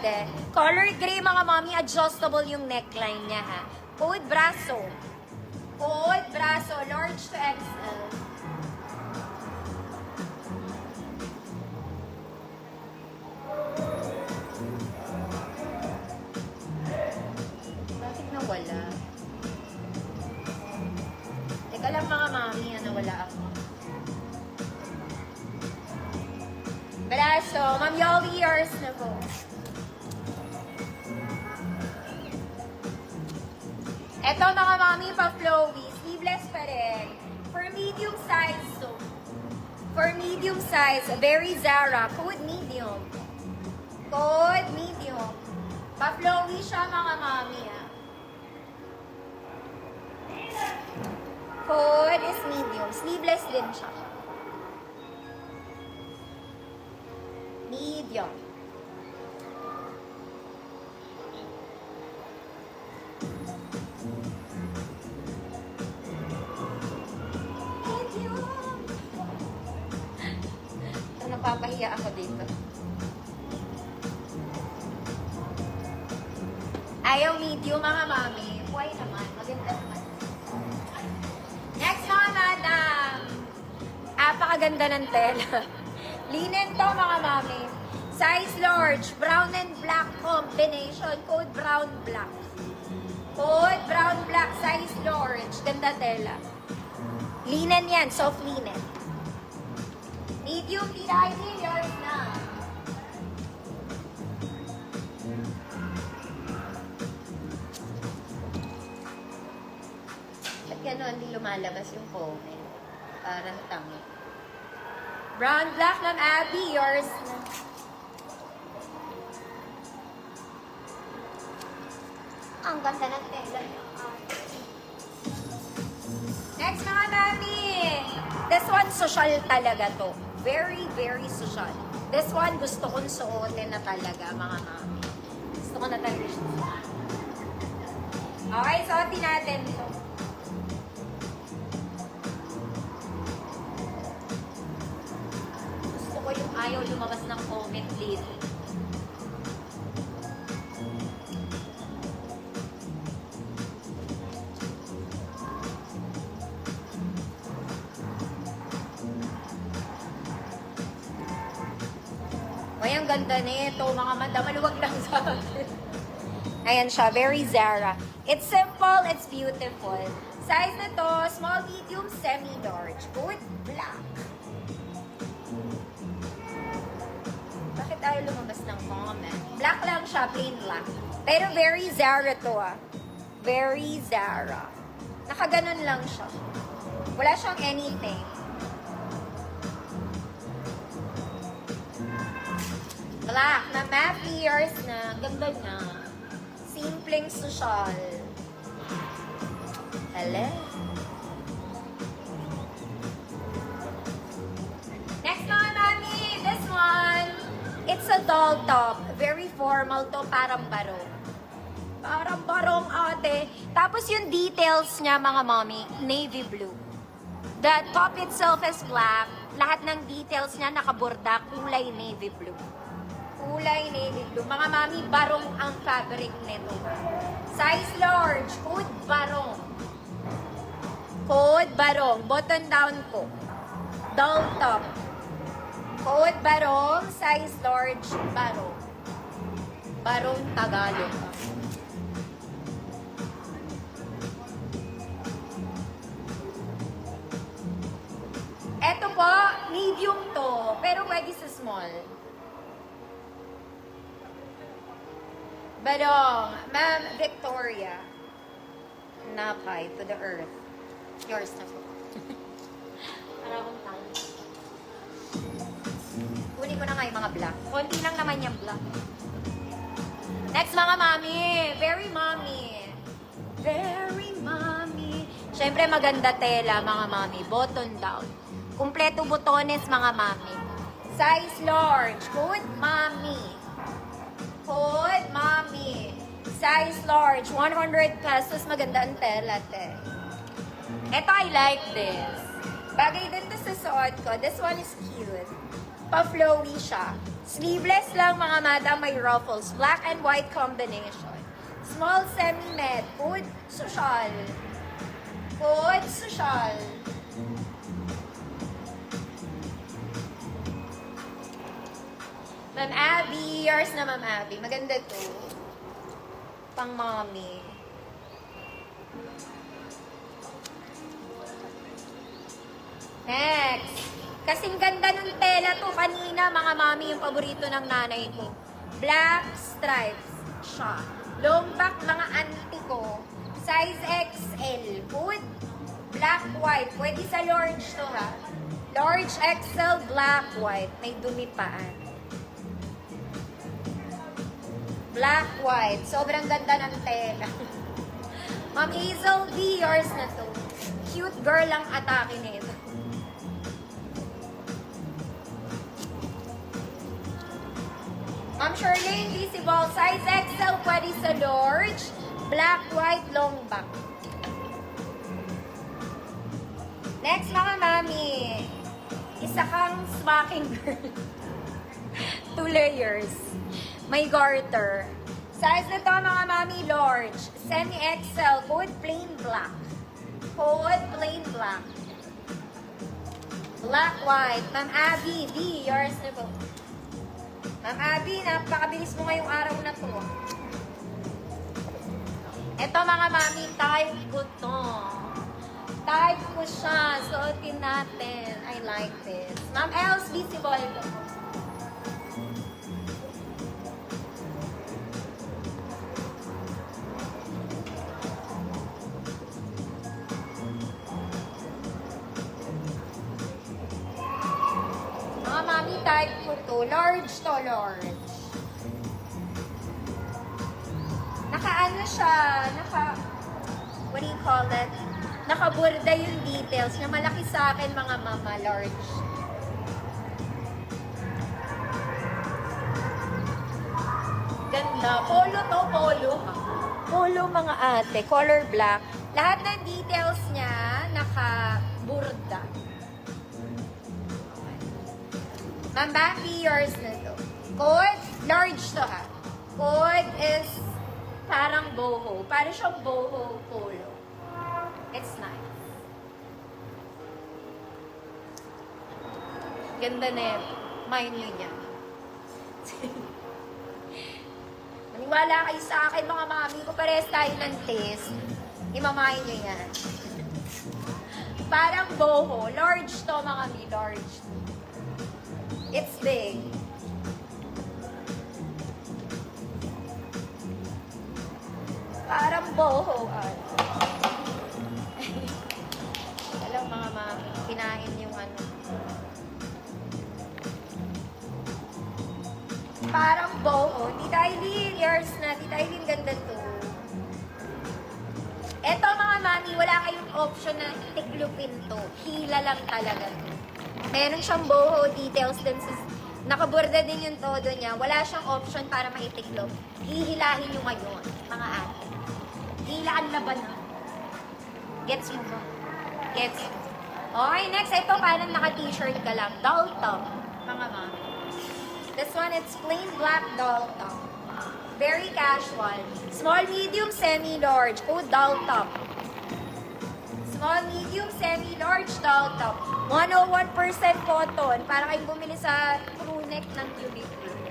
te. Color gray, mga mami, adjustable yung neckline niya, ha. Code braso. Code braso, large to XL. Bakit nawala? Teka lang, mga mami, nawala ako. Braso, Ma'am Yoli, yours na po. Eto, mga mami, pa-flowy. Sleeveless pa rin. For medium size, so. For medium size, very Zara. Code medium. Code medium. Pa-flowy siya, mga mami, ah. Code is medium. Sleeveless din siya. Medium. Napapahiya ako dito. Ayaw medium, mga mami. Why naman? Maganda naman. Next, mga madam. Apakaganda ng tela. Linen to, mga mami. Size large. Brown and black combination. Code brown black. Code brown black. Size large. Ganda tela. Linen yan. Soft linen. Medium variety, yours na. Ba't gano'n hindi lumalabas yung comment? Parang tangi. Brown black ng Abby, yours na. Ang ganda ng tela niya. Next, mga mami. This one, social talaga to. Very, very social. This one, gusto kong suotin na talaga, mga mami. Gusto ko na talaga siya. Okay, suotin natin to. Gusto ko yung ayaw lumabas ng comment dito. Ay, ang ganda nito, mga madam. Maluwag lang sa akin. Ayan siya, very Zara. It's simple, it's beautiful. Size na to, small, medium, semi-large. Good black. Bakit ayaw lumabas ng comment? Black lang siya, plain black. Pero very Zara to, ah. Very Zara. Nakaganon lang siya. Wala siyang anything. Black na matte ears na. Ganda na. Simpleng social. Hello. Next mga mami. This one. It's a doll top. Very formal to. Parang barong. Parang barong ate. Tapos yung details niya mga mami. Navy blue. The top itself is black. Lahat ng details niya nakaborda. Kulay navy blue. Kulay navy blue. Mga mami, barong ang fabric nito. Size large. Code barong. Code barong. Button down po. Doll top. Code barong. Size large. Barong. Barong Tagalog. Eto po, medium to. Pero pwede sa small. Barong, Ma'am Victoria. Napay to the earth. Yours na po. Para akong talo. Kunin ko na nga yung mga black. Konti lang naman yung black. Next, mga mami. Very mommy. Very mommy. Siyempre, maganda tela, mga mami. Button down. Kumpleto butones, mga mami. Size large. Good, mommy. Good, mommy. Size large. 100 pesos. Maganda ang tela, te. Eto, I like this. Bagay din to sa suot ko. This one is cute. Pa-flowy siya. Sleeveless lang mga madam, may ruffles. Black and white combination. Small semi-med. Food social. Food social. Ma'am Abby. Yours na, Ma'am Abby. Maganda to. Pang mommy. Next. Kasing ganda ng tela to. Kanina, mga mami, yung paborito ng nanay ko. Black stripes siya. Long back, mga auntie ko. Size XL. Food. Black, white. Pwede sa large to, ha. Large XL, black, white. May dumi paan. Black, white. Sobrang ganda ng tela. Ma'am Hazel B, yours na to. Cute girl ang atake nito. Ma'am Charlene, visible. Size XL, pwede sa large. Black, white, long back. Next, mga mami. Isa kang smacking girl. 2 layers. May garter. Size na to, mga mami, large. Semi-XL. Code plain black. Code plain black. Black, white. Ma'am Abby, B, yours na po. Ma'am Abby, napakabilis mo ngayong araw na to. Ito, mga mami, type ko to. Type ko siya. Suotin natin. I like this. Ma'am Els, visible ko. Mga mami, type ko to. Large to, large. Naka-ano siya, what do you call that? Nakaburda yung details niya. Malaki sa akin, mga mama, large. Ganda. Polo to, polo. Polo, mga ate. Color black. Lahat ng details niya, nakaburda. Ma'am Bambi, yours na to. Code, large to, ha. Code is parang boho. Parang siyang boho polo. It's nice. Ganda na yun. Mind nyo niya. Maniwala kayo sa akin, mga mami ko. Pares tayo ng taste. Imamahin nyo yan. Parang boho. Large to, mga mami. Large. It's big. Parang boho. Alam, mga mami, kinain yung ano. Parang boho. Tita Eileen, yours na. Tita Eileen, ganda to. Eto, mga mami, wala kayong option na tiklupin to. Hila lang talaga to. Meron siyang boho details din sa... Nakaborda din yung todo niya. Wala siyang option para maitiklop. Hihilahin nyo ngayon, mga ate. Hilaan laban na. Gets mo ba? Gets mo. Okay, next. Ito, parang naka-t-shirt ka lang. Doll top, mga mami. This one, it's plain black doll top. Very casual. Small, medium, semi-large. Oh, doll top. Small, medium, semi-large, doll top. 101% cotton. Para kayong bumili sa crew neck ng Cubicle.